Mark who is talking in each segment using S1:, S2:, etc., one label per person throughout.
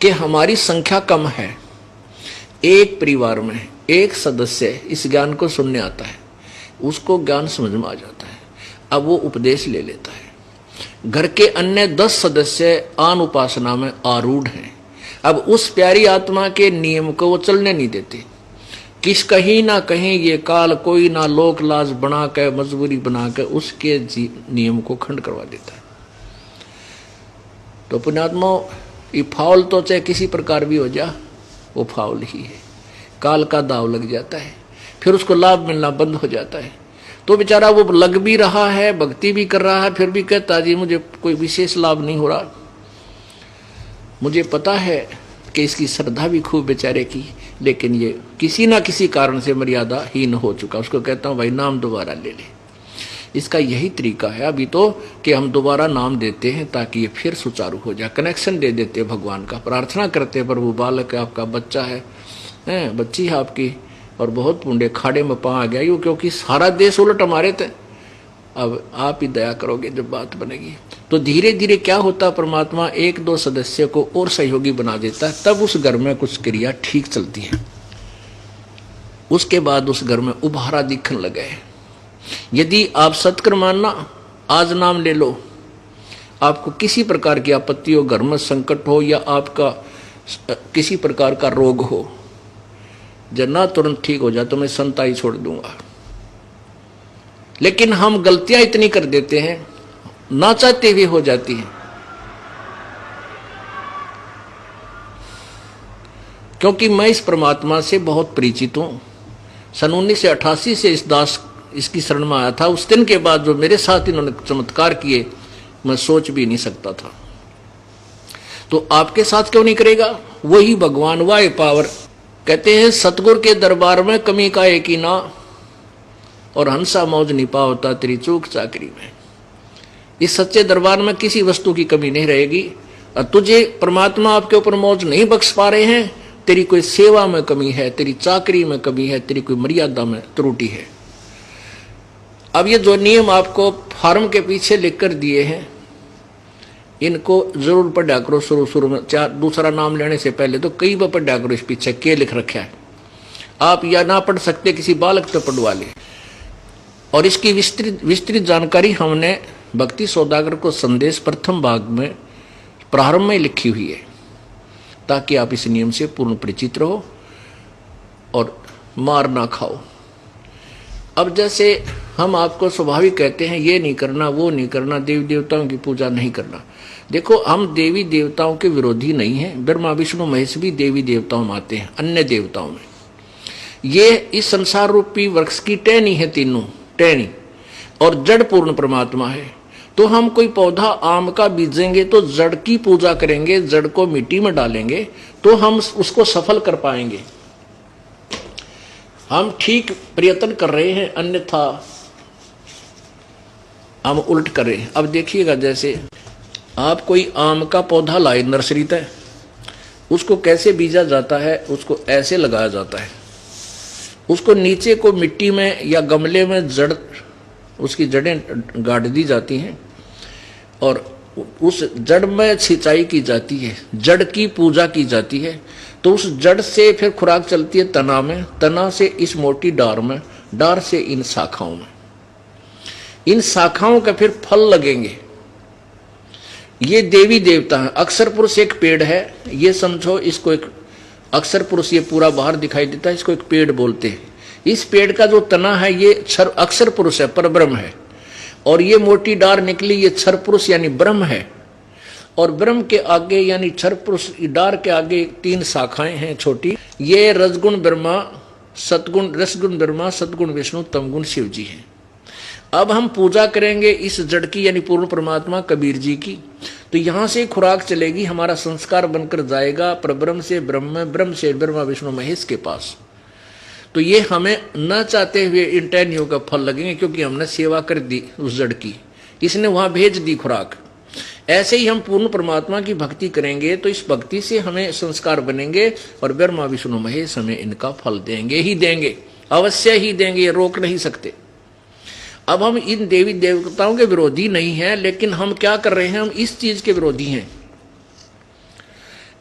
S1: कि हमारी संख्या कम है, एक परिवार में एक सदस्य इस ज्ञान को सुनने आता है, उसको ज्ञान समझ में आ जाता है, अब वो उपदेश ले लेता है। घर के अन्य 10 सदस्य आन उपासना में आरूढ़ हैं, अब उस प्यारी आत्मा के नियम को वो चलने नहीं देते। कहीं ना कहीं ये काल कोई ना लोक लाज बना के, मजबूरी बना के उसके नियम को खंड करवा देता है। तो पुण्यात्मा, ये फाउल तो चाहे किसी प्रकार भी हो जा, वो फाउल ही है, काल का दाव लग जाता है, फिर उसको लाभ मिलना बंद हो जाता है। तो बेचारा वो लग भी रहा है, भक्ति भी कर रहा है, फिर भी कहता जी मुझे कोई विशेष लाभ नहीं हो रहा। मुझे पता है कि इसकी श्रद्धा भी खूब बेचारे की, लेकिन ये किसी ना किसी कारण से मर्यादा हीन हो चुका। उसको कहता हूँ भाई नाम दोबारा ले ले। इसका यही तरीका है अभी तो कि हम दोबारा नाम देते हैं ताकि ये फिर सुचारू हो जाए। कनेक्शन दे देते हैं भगवान का, प्रार्थना करते हैं प्रभु बालक है आपका, बच्चा है, बच्ची है आपकी, और बहुत पुंडे खाड़े में पा आ गया यूँ, क्योंकि सारा देश उलट हमारे थे, अब आप ही दया करोगे जब बात बनेगी। तो धीरे धीरे क्या होता, परमात्मा 1-2 सदस्य को और सहयोगी बना देता है, तब उस घर में कुछ क्रिया ठीक चलती है। उसके बाद उस घर में उभारा दिखने लगे। यदि आप सत्कर मानना, आज नाम ले लो, आपको किसी प्रकार की आपत्ति हो, घर में संकट हो या आपका किसी प्रकार का रोग हो, जब ना तुरंत ठीक हो जाए तो मैं संताई छोड़ दूंगा। लेकिन हम गलतियां इतनी कर देते हैं, ना चाहते हुए हो जाती है, क्योंकि मैं इस परमात्मा से बहुत परिचित हूं। सन 1988 से इस दास इसकी शरण में आया था। उस दिन के बाद जो मेरे साथ इन्होंने चमत्कार किए, मैं सोच भी नहीं सकता था। तो आपके साथ क्यों नहीं करेगा? वही भगवान, वाह पावर। कहते हैं सतगुरु के दरबार में कमी का एक ही ना, और हंसा मौज नहीं पावता तेरी चूक चाकरी में। इस सच्चे दरबार में किसी वस्तु की कमी नहीं रहेगी। और तुझे परमात्मा आपके ऊपर मौज नहीं बख्श पा रहे हैं, तेरी कोई सेवा में कमी है, तेरी चाकरी में कमी है, तेरी कोई मर्यादा में त्रुटि है। अब ये जो नियम आपको फार्म के पीछे लिखकर दिए हैं, इनको जरूर पढ़ा करो। शुरू में दूसरा नाम लेने से पहले तो कई बार पढ़ा करो इस पीछे क्या लिख रखा है। आप या ना पढ़ सकते, किसी बालक तो पढ़वा ले। और इसकी विस्तृत जानकारी हमने भक्ति सौदागर को संदेश प्रथम भाग में प्रारंभ में लिखी हुई है, ताकि आप इस नियम से पूर्ण परिचित रहो और मार ना खाओ। अब जैसे हम आपको स्वाभाविक कहते हैं ये नहीं करना, वो नहीं करना, देवी देवताओं की पूजा नहीं करना। देखो, हम देवी देवताओं के विरोधी नहीं हैं। ब्रह्मा विष्णु महेश भी देवी देवताओं में आते हैं, अन्य देवताओं में। ये इस संसार रूपी वृक्ष की टहनी है, तीनों टहनी, और जड़ पूर्ण परमात्मा है। तो हम कोई पौधा आम का बीजेंगे तो जड़ की पूजा करेंगे, जड़ को मिट्टी में डालेंगे तो हम उसको सफल कर पाएंगे। हम ठीक प्रयत्न कर रहे हैं, अन्यथा हम उल्ट कर रहे हैं। अब देखिएगा, जैसे आप कोई आम का पौधा लाए नर्सरी तक, उसको कैसे बीजा जाता है, उसको ऐसे लगाया जाता है। उसको नीचे को मिट्टी में या गमले में जड़, उसकी जड़ें गाड़ दी जाती हैं और उस जड़ में सिंचाई की जाती है, जड़ की पूजा की जाती है। तो उस जड़ से फिर खुराक चलती है तना में, तना से इस मोटी डार में, डार से इन शाखाओं में, इन शाखाओं का फिर फल लगेंगे। ये देवी देवता है। अक्षर पुरुष एक पेड़ है, ये समझो इसको एक अक्षर पुरुष, ये पूरा बाहर दिखाई देता है, इसको एक पेड़ बोलते हैं। इस पेड़ का जो तना है ये अक्षर पुरुष है, परब्रह्म है। और ये मोटी डार निकली, ये क्षर पुरुष यानी ब्रह्म है। और ब्रह्म के आगे यानी क्षर पुरुष डार के आगे 3 शाखाएं हैं छोटी, ये रजगुण ब्रह्मा, सतगुण रसगुण ब्रह्मा, सतगुण विष्णु, तमगुण शिव जी हैं। अब हम पूजा करेंगे इस जड़ की यानी पूर्ण परमात्मा कबीर जी की। तो यहां से खुराक चलेगी, हमारा संस्कार बनकर जाएगा परब्रह्म से ब्रह्म, ब्रह्म से ब्रह्मा विष्णु महेश के पास। तो ये हमें न चाहते हुए इन टहनियों का फल लगेंगे, क्योंकि हमने सेवा कर दी उस जड़ की, इसने वहां भेज दी खुराक। ऐसे ही हम पूर्ण परमात्मा की भक्ति करेंगे तो इस भक्ति से हमें संस्कार बनेंगे और ब्रह्मा विष्णु महेश हमें इनका फल देंगे ही देंगे, अवश्य ही देंगे, ये रोक नहीं सकते। अब हम इन देवी देवताओं के विरोधी नहीं हैं, लेकिन हम क्या कर रहे हैं, हम इस चीज के विरोधी हैं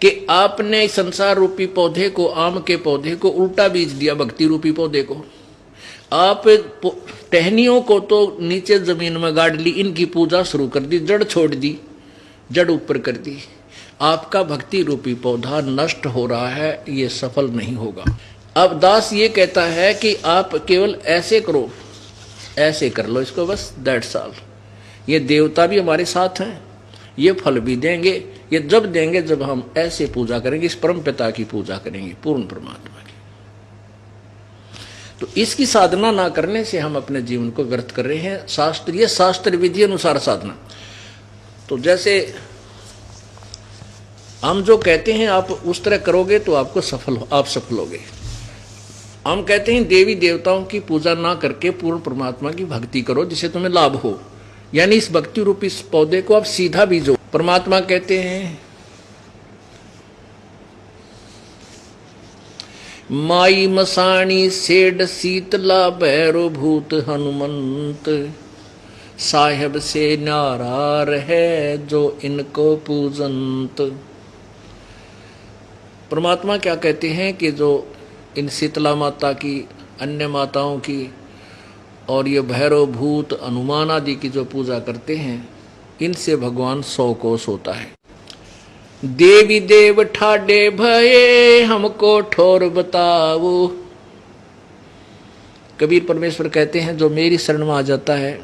S1: कि आपने इस संसार रूपी पौधे को, आम के पौधे को उल्टा बीज दिया, भक्ति रूपी पौधे को। आप टहनियों को तो नीचे जमीन में गाड़ ली, इनकी पूजा शुरू कर दी, जड़ छोड़ दी, जड़ ऊपर कर दी। आपका भक्ति रूपी पौधा नष्ट हो रहा है, ये सफल नहीं होगा। अब दास ये कहता है कि आप केवल ऐसे करो, ऐसे कर लो इसको, बस दैट्स ऑल। ये देवता भी हमारे साथ हैं, ये फल भी देंगे। ये जब देंगे जब हम ऐसे पूजा करेंगे, इस परम पिता की पूजा करेंगे, पूर्ण परमात्मा की। तो इसकी साधना ना करने से हम अपने जीवन को व्यर्थ कर रहे हैं। शास्त्रीय शास्त्र विधि अनुसार साधना, तो जैसे हम जो कहते हैं आप उस तरह करोगे तो आप सफल होगे। हम कहते हैं देवी देवताओं की पूजा ना करके पूर्ण परमात्मा की भक्ति करो जिससे तुम्हें लाभ हो, यानी इस भक्ति रूपी पौधे को आप सीधा बीजो। परमात्मा कहते हैं माई मसाणी सेड शीतला भैरो भूत हनुमंत, साहेब से नारार है जो इनको पूजंत। परमात्मा क्या कहते हैं कि जो इन शीतला माता की, अन्य माताओं की और ये भैरव भूत हनुमान आदि की जो पूजा करते हैं, इनसे भगवान 100 कोस होता है। देवी देव ठाडे भये हमको ठोर बताओ। कबीर परमेश्वर कहते हैं जो मेरी शरण में आ जाता है,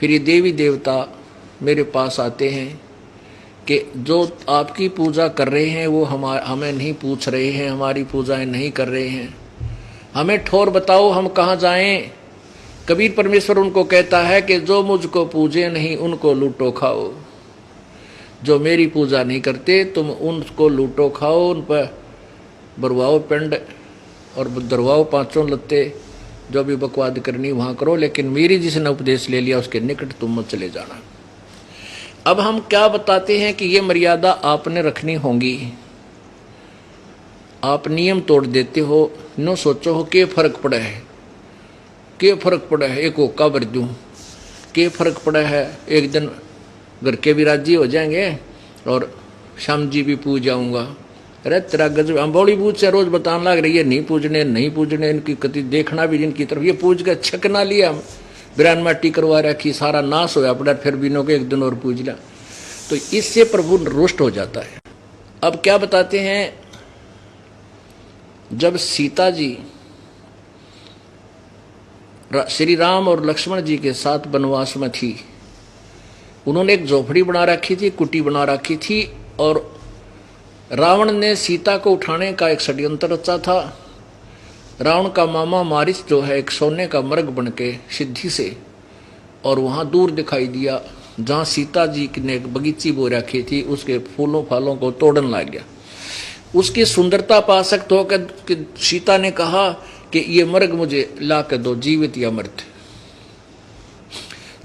S1: फिर ये देवी देवता मेरे पास आते हैं कि जो आपकी पूजा कर रहे हैं वो हमें नहीं पूछ रहे हैं, हमारी पूजाएं नहीं कर रहे हैं, हमें ठोर बताओ हम कहाँ जाएं। कबीर परमेश्वर उनको कहता है कि जो मुझको पूजे नहीं उनको लूटो खाओ। जो मेरी पूजा नहीं करते तुम उनको लूटो खाओ, उन पर बरवाओ पिंड और दरवाओ 5 लत्ते, जो भी बकवाद करनी वहाँ करो, लेकिन मेरी जिसने उपदेश ले लिया उसके निकट तुम मत चले जाना। अब हम क्या बताते हैं कि ये मर्यादा आपने रखनी होगी। आप नियम तोड़ देते हो, नो सोचो हो के फर्क पड़ा है, के फर्क पड़ा है, एक होका भर दूँ, के फर्क पड़ा है, एक दिन घर के भी राजी हो जाएंगे और श्याम जी भी पूज जाऊंगा। अरे तेरा गजब, हम बड़ी पूज से रोज बताने लग रही है नहीं पूजने, इनकी कति देखना भी इनकी तरफ, ये पूज के छक ना लिया, हम बिरान माटी करवा रखी, सारा नाश होया पड़ा, फिर भी नो के एक दिन और पूज लिया, तो इससे प्रभु रुष्ट हो जाता है। अब क्या बताते हैं, जब सीता जी श्री राम और लक्ष्मण जी के साथ वनवास में थी, उन्होंने एक झोपड़ी बना रखी थी, कुटी बना रखी थी, और रावण ने सीता को उठाने का एक षड्यंत्र रचा था। रावण का मामा मारिच जो है एक सोने का मर्ग बन के सिद्धि से, और वहाँ दूर दिखाई दिया जहाँ सीता जी ने एक बगीची बो रखी थी, उसके फूलों फालों को तोड़न लग गया। उसकी सुंदरता पासक्त होकर सीता ने कहा कि ये मर्ग मुझे ला कर दो, जीवित या मृत।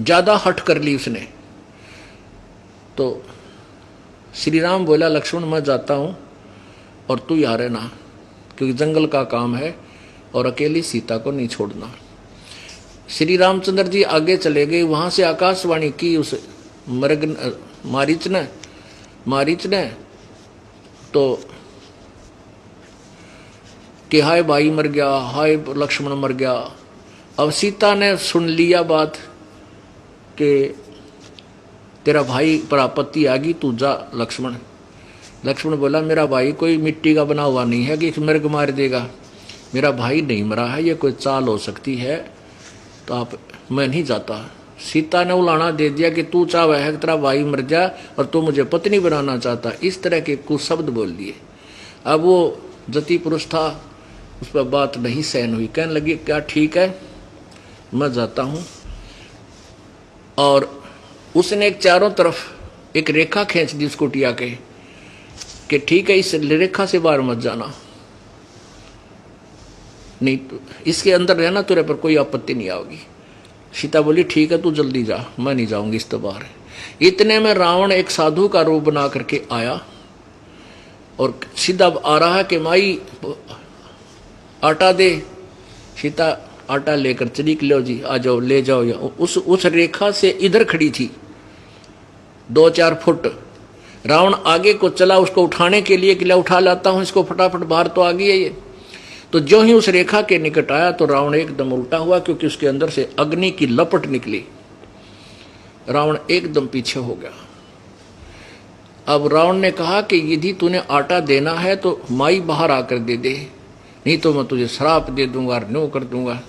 S1: ज्यादा हट कर ली उसने। तो श्री राम बोला लक्ष्मण मैं जाता हूं और तू यहाँ रहना, क्योंकि जंगल का काम है और अकेली सीता को नहीं छोड़ना। श्री रामचंद्र जी आगे चले गए, वहां से आकाशवाणी की उस मृग मारीच ने तो कि हाय भाई मर गया, हाय लक्ष्मण मर गया। अब सीता ने सुन लिया बात कि तेरा भाई पर आपत्ति आ गई, तू जा लक्ष्मण। लक्ष्मण बोला मेरा भाई कोई मिट्टी का बना हुआ नहीं है कि मृग मार देगा, मेरा भाई नहीं मरा है, ये कोई चाल हो सकती है, तो आप मैं नहीं जाता। सीता ने उलाना दे दिया कि तू चाहे है तेरा भाई मर जा और तू मुझे पत्नी बनाना चाहता, इस तरह के कुछ शब्द बोल दिए। अब वो जति पुरुष था, उस पर बात नहीं सहन हुई, कहने लगी क्या ठीक है मैं जाता हूं। और उसने एक चारों तरफ एक रेखा खींच दी उस कुटिया के कि ठीक है इस रेखा से बाहर मत जाना, नहीं तो इसके अंदर रहना, तुरे पर कोई आपत्ति नहीं आएगी। सीता बोली ठीक है तू जल्दी जा, मैं नहीं जाऊंगी इस तो बाहर। इतने में रावण एक साधु का रूप बना करके आया और सीधा आ रहा है कि माई आटा दे। सीता आटा लेकर चली कि लो जी आ जाओ ले जाओ। उस रेखा से इधर खड़ी थी 2-4 फुट। रावण आगे को चला उसको उठाने के लिए कि ला उठा लाता हूं इसको फटाफट, बाहर तो आ गई है ये। तो जो ही उस रेखा के निकट आया तो रावण एकदम उल्टा हुआ, क्योंकि उसके अंदर से अग्नि की लपट निकली। रावण एकदम पीछे हो गया। अब रावण ने कहा कि यदि तूने आटा देना है तो माई बाहर आकर दे दे, नहीं तो मैं तुझे श्राप दे दूंगा और न्यू कर दूंगा।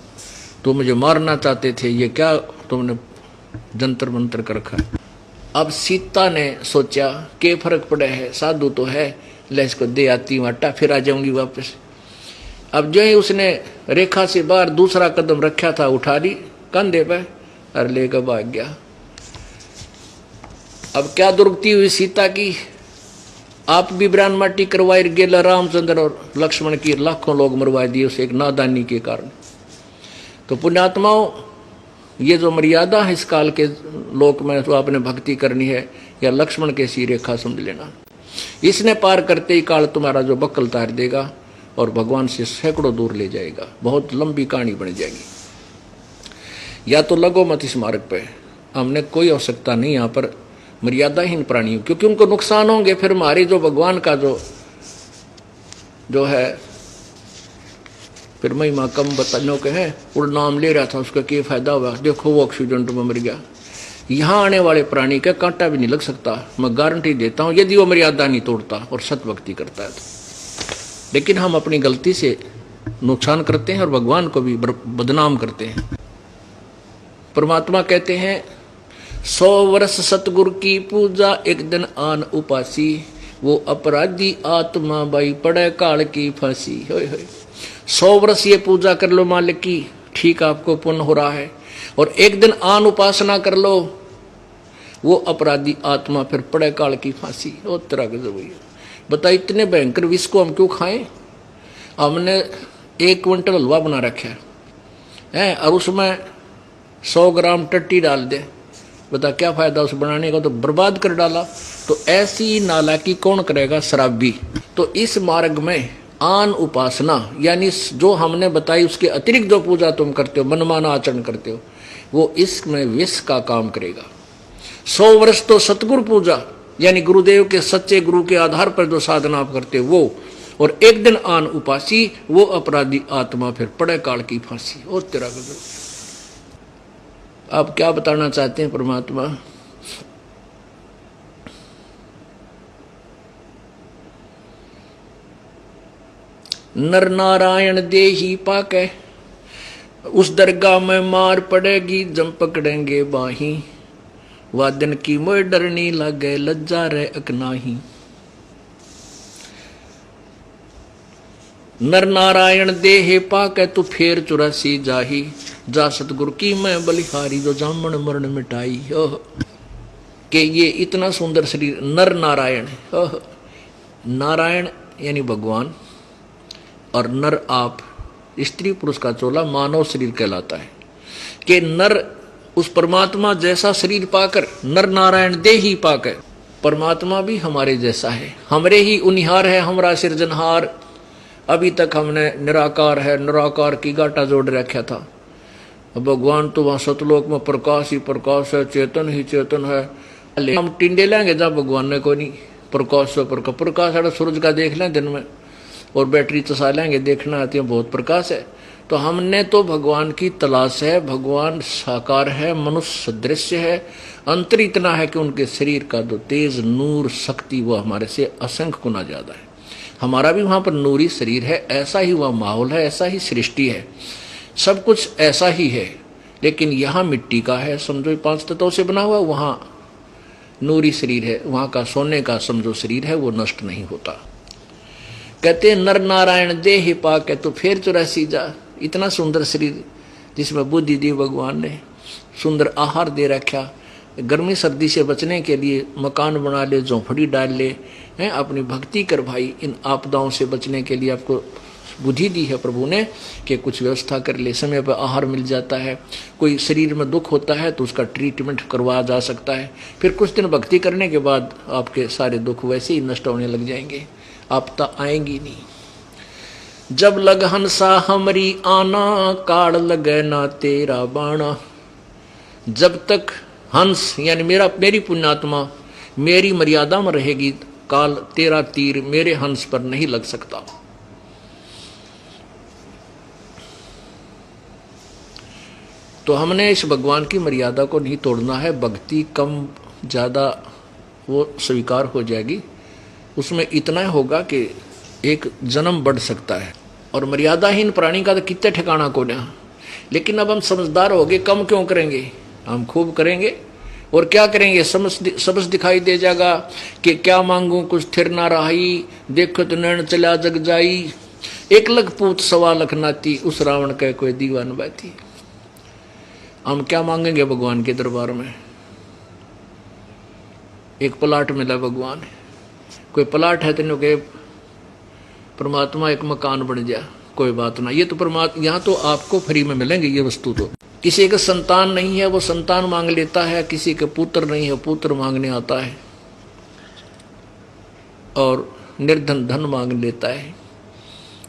S1: तो मुझे मारना चाहते थे, ये क्या तुमने जंतर मंतर कर रखा। अब सीता ने सोचा के फर्क पड़े है, साधु तो है, ले इसको दे आती हूँ आटा, फिर आ जाऊंगी वापस। अब जो ही उसने रेखा से बाहर दूसरा कदम रखा था, उठा ली कंधे पे और लेकर भाग गया। अब क्या दुर्गति हुई सीता की, आप भी ब्रान माटी करवाई गेला, रामचंद्र और लक्ष्मण की लाखों लोग मरवा दिए उसे एक नादानी के कारण। तो पुण्यात्माओं, ये जो मर्यादा है इस काल के लोक में, तो आपने भक्ति करनी है या लक्ष्मण के सी रेखा समझ लेना। इसने पार करते ही काल तुम्हारा जो बक्कल तार देगा और भगवान से सैकड़ों दूर ले जाएगा। बहुत लंबी कहानी बन जाएगी। या तो लगो मत इस मार्ग पे, हमने कोई आवश्यकता नहीं यहाँ पर मर्यादाहीन प्राणियों, क्योंकि उनको नुकसान होंगे। फिर हमारी जो भगवान का जो है फिर महिमा कम बताने के हैं। उड़ नाम ले रहा था, उसका क्या फायदा हुआ, देखो वो एक्सीडेंट में मर गया। यहाँ आने वाले प्राणी का कांटा भी नहीं लग सकता, मैं गारंटी देता हूँ, यदि वो मर्यादा नहीं तोड़ता और सत भक्ति करता है तो। लेकिन हम अपनी गलती से नुकसान करते हैं और भगवान को भी बदनाम करते हैं। परमात्मा कहते हैं 100 वर्ष सतगुरु की पूजा, एक दिन आन उपासी, वो अपराधी आत्मा बाई पड़े काल की फांसी। 100 वर्ष ये पूजा कर लो मालिक की, ठीक आपको पुण्य हो रहा है, और एक दिन आन उपासना कर लो, वो अपराधी आत्मा फिर पड़े काल की फांसी। और तरह के जरूरी बता, इतने भयंकर विष को हम क्यों खाएं। हमने 1 क्विंटल हलवा बना रखा है और उसमें 100 ग्राम टट्टी डाल दे, बता क्या फायदा उस बनाने का, तो बर्बाद कर डाला। तो ऐसी नालायकी कौन करेगा, शराबी। तो इस मार्ग में आन उपासना यानी जो हमने बताई उसके अतिरिक्त जो पूजा तुम करते हो, मनमाना आचरण करते हो, वो इसमें विष का काम करेगा। 100 वर्ष तो सतगुरु पूजा यानी गुरुदेव के सच्चे गुरु के आधार पर जो साधना आप करते हो वो, और एक दिन आन उपासी, वो अपराधी आत्मा फिर पड़े काल की फांसी। और तेरा गजब। आप क्या बताना चाहते हैं परमात्मा। नर नारायण देही पाके, उस दरगाह में मार पड़ेगी जम पकड़ेंगे बाही, वादन की मोह डरनी लगे लज्जा रे अकनाही। नर नारायण देहे पाके तू फेर 84 जाही, जा सतगुरु की मैं बलिहारी जो जामन मरण मिटाई। के ये इतना सुंदर शरीर नर नारायण, नारायण यानी भगवान, और नर आप स्त्री पुरुष का चोला मानव शरीर कहलाता है। कि नर उस परमात्मा जैसा शरीर पाकर, नर नारायण देही पाकर, परमात्मा भी हमारे जैसा है, हमरे ही उनिहार है, हमारा सृजनहार। अभी तक हमने निराकार है, निराकार की गाटा जोड़ रखा था। भगवान तो वहां सतलोक में प्रकाश ही प्रकाश है, चेतन ही चेतन है। हम टिंडे लेंगे जब भगवान ने कोई नहीं, प्रकाश से प्रकाश है, सूरज का देख लें दिन में, और बैटरी चसा लेंगे, देखना आती है बहुत प्रकाश है। तो हमने तो भगवान की तलाश है, भगवान साकार है, मनुष्य सदृश्य है, अंतर इतना है कि उनके शरीर का जो तेज नूर शक्ति वो हमारे से असंख्य गुना ज्यादा है। हमारा भी वहां पर नूरी शरीर है, ऐसा ही वह माहौल है, ऐसा ही सृष्टि है, सब कुछ ऐसा ही है। लेकिन यहाँ मिट्टी का है, समझो 5 तत्वों से बना हुआ, वहां नूरी शरीर है, वहां का सोने का समझो शरीर है, वो नष्ट नहीं होता। कहते नर नारायण देह पाके तो फिर 84 जा। इतना सुंदर शरीर जिसमें बुद्धि दी भगवान ने, सुंदर आहार दे रखा, गर्मी सर्दी से बचने के लिए मकान बना ले, झोंपड़ी डाल ले, हैं अपनी भक्ति कर भाई। इन आपदाओं से बचने के लिए आपको बुद्धि दी है प्रभु ने कि कुछ व्यवस्था कर ले, समय पर आहार मिल जाता है। कोई शरीर में दुख होता है तो उसका ट्रीटमेंट करवाया जा सकता है। फिर कुछ दिन भक्ति करने के बाद आपके सारे दुख वैसे ही नष्ट होने लग जाएंगे, आपदा आएंगी नहीं। जब लग हंसा हमरी आना, काड़ लगे ना तेरा बाणा। जब तक हंस यानी मेरी पुण्यात्मा मेरी मर्यादा में रहेगी काल, तेरा तीर मेरे हंस पर नहीं लग सकता। तो हमने इस भगवान की मर्यादा को नहीं तोड़ना है। भक्ति कम ज़्यादा वो स्वीकार हो जाएगी, उसमें इतना होगा कि एक जन्म बढ़ सकता है। और मर्यादाहीन प्राणी का तो कितने ठिकाना को ना। लेकिन अब हम समझदार हो गए, कम क्यों करेंगे, हम खूब करेंगे। और क्या करेंगे, समझ दिखाई दे जाएगा कि क्या मांगू कुछ थिर ना रही, देखो तो नैन चला जग जाई, एक लख पूत सवा लख नाती, उस रावण का कोई दीवान बैठी। हम क्या मांगेंगे भगवान के दरबार में। एक प्लाट मिला भगवान, कोई प्लाट है तेनों के परमात्मा एक मकान बन जा, कोई बात ना। ये तो परमात्मा यहाँ तो आपको फ्री में मिलेंगे ये वस्तु। तो किसी के संतान नहीं है वो संतान मांग लेता है, किसी के पुत्र नहीं है पुत्र मांगने आता है, और निर्धन धन मांग लेता है।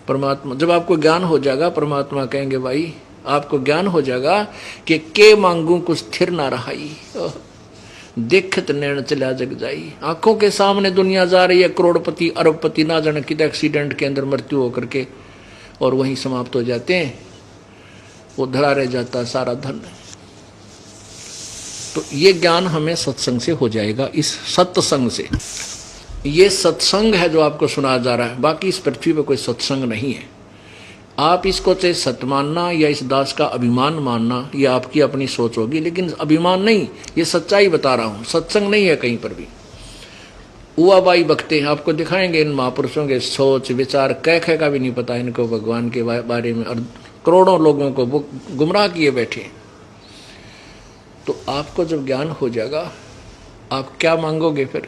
S1: परमात्मा जब आपको ज्ञान हो जाएगा, परमात्मा कहेंगे भाई आपको ज्ञान हो जाएगा कि के मांगू कुछ स्थिर ना रहाई, देखत नैन चला जग जाई। आंखों के सामने दुनिया जा रही है, करोड़पति अरबपति ना जाने कितने एक्सीडेंट के अंदर मृत्यु होकर के और वहीं समाप्त हो जाते हैं, वो धरा रह जाता सारा धन। तो ये ज्ञान हमें सत्संग से हो जाएगा, इस सत्संग से। ये सत्संग है जो आपको सुनाया जा रहा है, बाकी इस पृथ्वी पर कोई सत्संग नहीं है। आप इसको चाहे सत्य मानना या इस दास का अभिमान मानना, ये आपकी अपनी सोच होगी, लेकिन अभिमान नहीं, ये सच्चाई बता रहा हूं। सत्संग नहीं है कहीं पर भी। उआबाई बकते आपको दिखाएंगे इन महापुरुषों के सोच विचार, कह का भी नहीं पता इनको भगवान के बारे में, और करोड़ों लोगों को वो गुमराह किए बैठे। तो आपको जब ज्ञान हो जाएगा, आप क्या मांगोगे फिर।